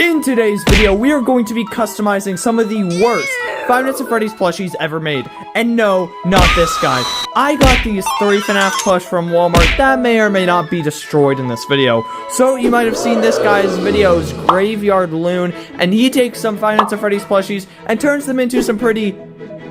In today's video, we are going to be customizing some of the worst Five Nights at Freddy's plushies ever made. And no, not this guy. I got these 3 FNAF plush from Walmart that may or may not be destroyed in this video. So you might have seen this guy's videos, Graveyard Loon, and he takes some Five Nights at Freddy's plushies and turns them into some pretty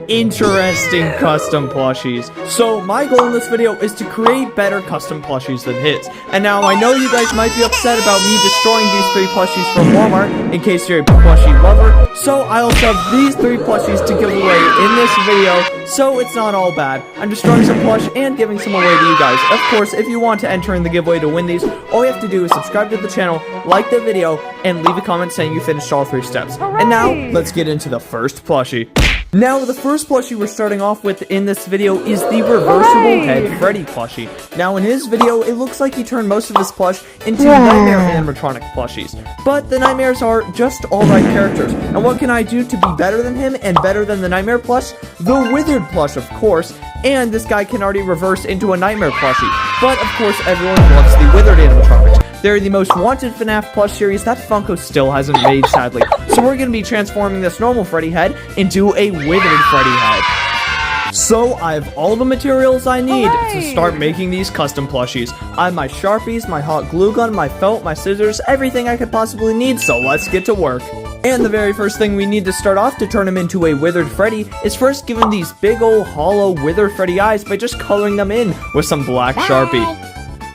interesting custom plushies. So my goal in this video is to create better custom plushies than his. And now I know you guys might be upset about me destroying these 3 plushies from Walmart in case you're a plushie lover. So I also have these 3 plushies to give away in this video, so it's not all bad. I'm destroying some plush and giving some away to you guys. Of course, if you want to enter in the giveaway to win these, all you have to do is subscribe to the channel, like the video, and leave a comment saying you finished all 3 steps. Hooray! And now, let's get into the first plushie. Now, the first plushie we're starting off with in this video is the reversible head Freddy plushie. Now, in his video, it looks like he turned most of his plush into nightmare animatronic plushies. But the nightmares are just alright characters. And what can I do to be better than him and better than the nightmare plush? The withered plush, of course. And this guy can already reverse into a nightmare plushie. But, of course, everyone loves the withered animatronics. They're the most wanted FNAF plush series that Funko still hasn't made, sadly. So we're going to be transforming this normal Freddy head into a withered Freddy head. So I have all the materials I need to start making these custom plushies. I have my Sharpies, my hot glue gun, my felt, my scissors, everything I could possibly need, so let's get to work. And the very first thing we need to start off to turn him into a Withered Freddy is first give him these big ol' hollow Withered Freddy eyes by just coloring them in with some black Sharpie.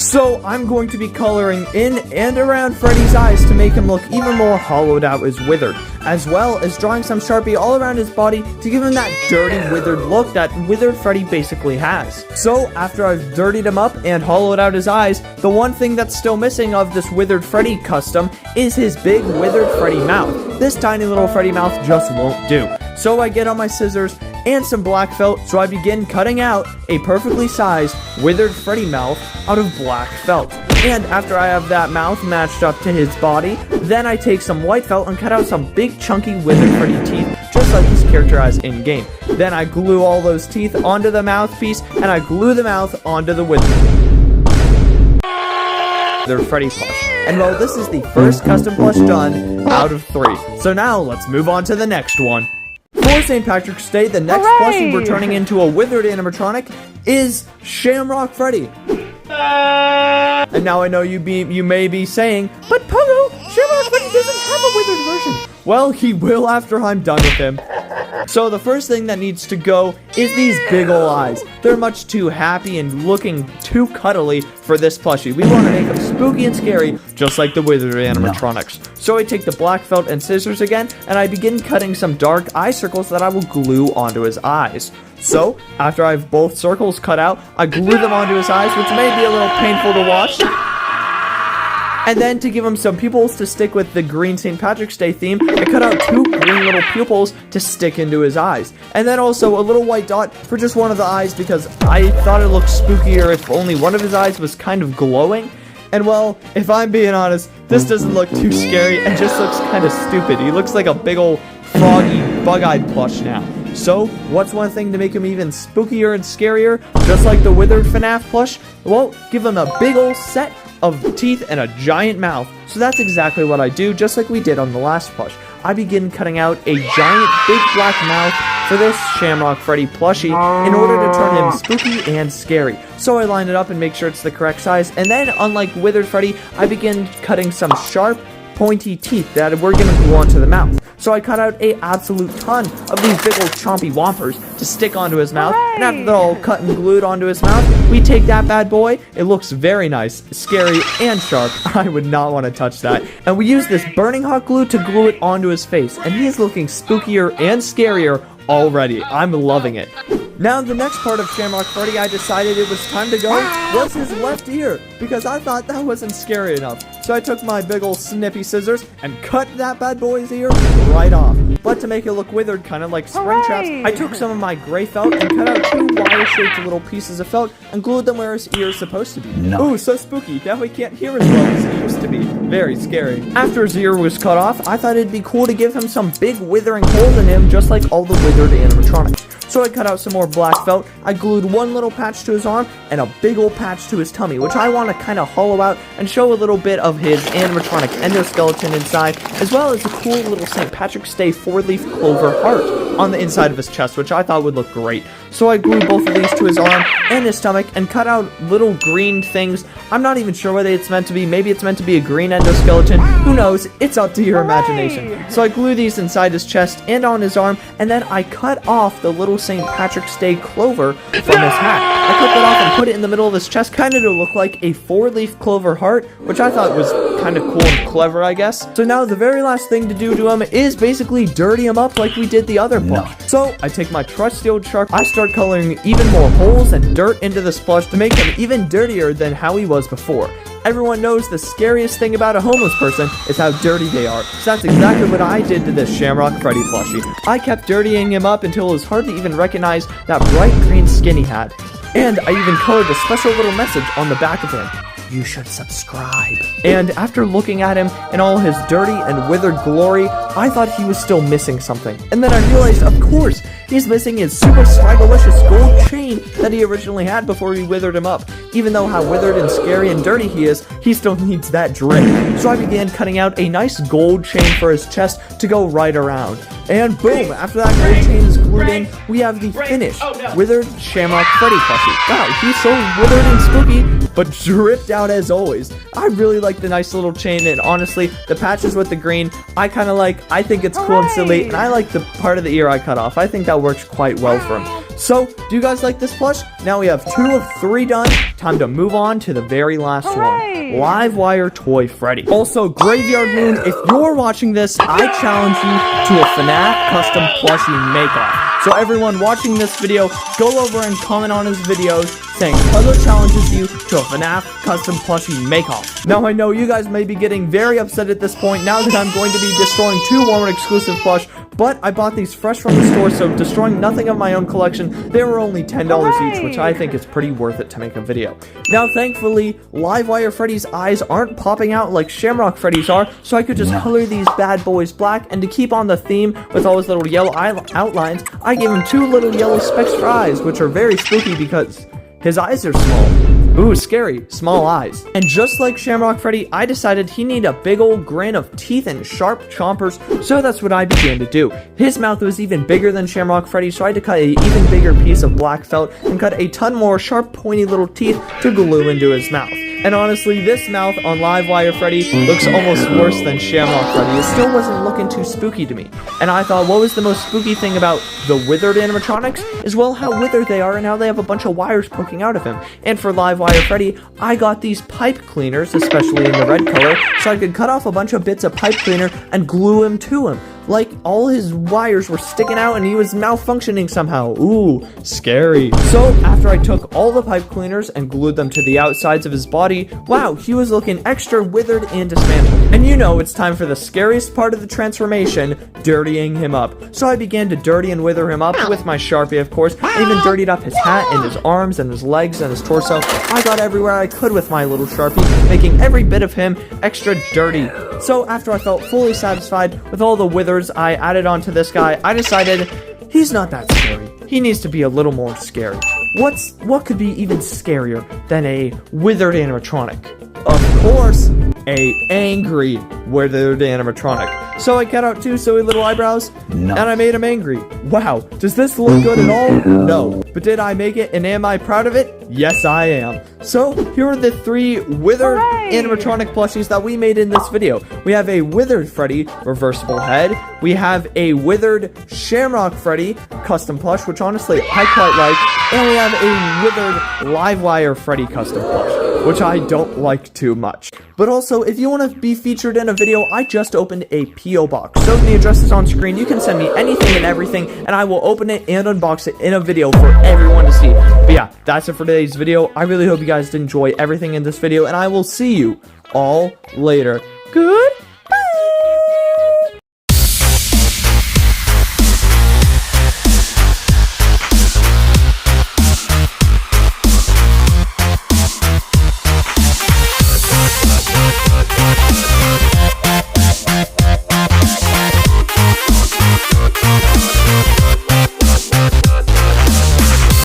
So I'm going to be coloring in and around Freddy's eyes to make him look even more hollowed out as withered, as well as drawing some Sharpie all around his body to give him that dirty withered look that Withered Freddy basically has. So after I've dirtied him up and hollowed out his eyes, the one thing that's still missing of this Withered Freddy custom is his big Withered Freddy mouth. This tiny little Freddy mouth just won't do. So I get on my scissors and some black felt, so I begin cutting out a perfectly sized Withered Freddy mouth out of black felt. And after I have that mouth matched up to his body, then I take some white felt and cut out some big chunky Withered Freddy teeth, just like his character has in-game. Then I glue all those teeth onto the mouthpiece, and I glue the mouth onto the Withered Freddy plush. And well, this is the first custom plush done out of 3. So now, let's move on to the next one. For St. Patrick's Day, the next plushie we're turning into a withered animatronic is Shamrock Freddy. And now I know you may be saying, but Pogo, Shamrock Freddy doesn't have a withered version. Well, he will after I'm done with him. So the first thing that needs to go is these big ol' eyes. They're much too happy and looking too cuddly for this plushie. We want to make them spooky and scary, just like the withered animatronics. So I take the black felt and scissors again, and I begin cutting some dark eye circles that I will glue onto his eyes. So, after I have both circles cut out, I glue them onto his eyes, which may be a little painful to watch. And then, to give him some pupils to stick with the green St. Patrick's Day theme, I cut out 2 green little pupils to stick into his eyes. And then also a little white dot for just one of the eyes because I thought it looked spookier if only one of his eyes was kind of glowing. And well, if I'm being honest, this doesn't look too scary and just looks kind of stupid. He looks like a big old froggy, bug-eyed plush now. So, what's one thing to make him even spookier and scarier, just like the Withered FNAF plush? Well, give him a big old set of teeth and a giant mouth. So that's exactly what I do, just like we did on the last plush. I begin cutting out a giant big black mouth for this Shamrock Freddy plushie in order to turn him spooky and scary. So I line it up and make sure it's the correct size, and then unlike Withered Freddy, I begin cutting some sharp, pointy teeth that we're going to glue onto the mouth. So I cut out a absolute ton of these big old chompy whompers to stick onto his mouth. And after they're all cut and glued onto his mouth, we take that bad boy. It looks very nice, scary, and sharp. I would not want to touch that. And we use this burning hot glue to glue it onto his face. And he's looking spookier and scarier already. I'm loving it. Now, the next part of Shamrock Freddy I decided it was time to go was his left ear, because I thought that wasn't scary enough. So I took my big ol' snippy scissors and cut that bad boy's ear right off. But to make it look withered, kind of like spring traps, I took some of my gray felt and cut out 2 wire-shaped little pieces of felt and glued them where his ear is supposed to be. Ooh, so spooky. Now he can't hear as well as he used to be. Very scary. After his ear was cut off, I thought it'd be cool to give him some big withering holes in him, just like all the withered animatronics. So I cut out some more black felt, I glued one little patch to his arm, and a big old patch to his tummy, which I want to kind of hollow out and show a little bit of of his animatronic endoskeleton inside, as well as a cool little St. Patrick's Day 4-leaf clover heart on the inside of his chest, which I thought would look great. So I glued both of these to his arm and his stomach and cut out little green things. I'm not even sure what it's meant to be. Maybe it's meant to be a green endoskeleton. Who knows? It's up to your imagination. So I glue these inside his chest and on his arm, and then I cut off the little St. Patrick's Day clover from his hat. I cut that off and put it in the middle of his chest, kind of to look like a 4-leaf clover heart, which I thought was kind of cool and clever, I guess. So now the very last thing to do to him is basically dirty him up like we did the other plush. So I take my trusty old Sharpie, I start coloring even more holes and dirt into this plush to make him even dirtier than how he was before. Everyone knows the scariest thing about a homeless person is how dirty they are. So that's exactly what I did to this Shamrock Freddy plushie. I kept dirtying him up until it was hard to even recognize that bright green skin he had. And I even colored a special little message on the back of him. You should subscribe. And after looking at him in all his dirty and withered glory, I thought he was still missing something. And then I realized, of course, he's missing his super swagalicious gold chain that he originally had before we withered him up. Even though how withered and scary and dirty he is, he still needs that drip. So I began cutting out a nice gold chain for his chest to go right around. And boom, after that gold chain is glued in, we have the finished Withered Shamrock Freddy plushie. Wow, he's so withered and spooky, but dripped out as always. I really like the nice little chain, and honestly, the patches with the green, I think it's cool and silly, and I like the part of the ear I cut off. I think that works quite well for him. So, do you guys like this plush? Now we have 2 of 3 done. Time to move on to the very last one. Livewire Toy Freddy. Also, Graveyard Moon, if you're watching this, I challenge you to a FNAF custom plushie make-off. So everyone watching this video, go over and comment on his videos saying Puzzle challenges you to a FNAF custom plushie make-off. Now I know you guys may be getting very upset at this point now that I'm going to be destroying 2 Walmart exclusive plush, but I bought these fresh from the store, so destroying nothing of my own collection, they were only $10 each, which I think is pretty worth it to make a video. Now thankfully, Livewire Freddy's eyes aren't popping out like Shamrock Freddy's are, so I could just color these bad boys black, and to keep on the theme with all his little yellow outlines, I gave him 2 little yellow specks for eyes, which are very spooky because his eyes are small. Ooh, scary, small eyes. And just like Shamrock Freddy, I decided he needed a big old grin of teeth and sharp chompers, so that's what I began to do. His mouth was even bigger than Shamrock Freddy, so I had to cut an even bigger piece of black felt and cut a ton more sharp, pointy little teeth to glue into his mouth. And honestly, this mouth on Livewire Freddy looks almost worse than Shamrock Freddy. It still wasn't looking too spooky to me. And I thought, what was the most spooky thing about the withered animatronics? Is, well, how withered they are and how they have a bunch of wires poking out of him. And for Livewire Freddy, I got these pipe cleaners, especially in the red color, so I could cut off a bunch of bits of pipe cleaner and glue him to him. Like, all his wires were sticking out and he was malfunctioning somehow. Ooh, scary. So, after I took all the pipe cleaners and glued them to the outsides of his body, wow, he was looking extra withered and dismantled. And you know, it's time for the scariest part of the transformation, dirtying him up. So I began to dirty and wither him up with my Sharpie, of course. I even dirtied up his hat and his arms and his legs and his torso. I got everywhere I could with my little Sharpie, making every bit of him extra dirty. So, after I felt fully satisfied with all the withers I added onto this guy, I decided he's not that scary. He needs to be a little more scary. What could be even scarier than a withered animatronic? Of course, a angry withered animatronic. So I cut out 2 silly little eyebrows, and I made him angry. Wow, does this look good at all? No. But did I make it, and am I proud of it? Yes, I am. So, here are the 3 withered animatronic plushies that we made in this video. We have a Withered Freddy reversible head. We have a Withered Shamrock Freddy custom plush, which honestly I quite like. And we have a Withered Livewire Freddy custom plush, which I don't like too much. But also, if you want to be featured in a video, I just opened a P.O. box. So the address is on screen. You can send me anything and everything, and I will open it and unbox it in a video for everyone to see. But yeah, that's it for today's video. I really hope you guys did enjoy everything in this video, and I will see you all later. Good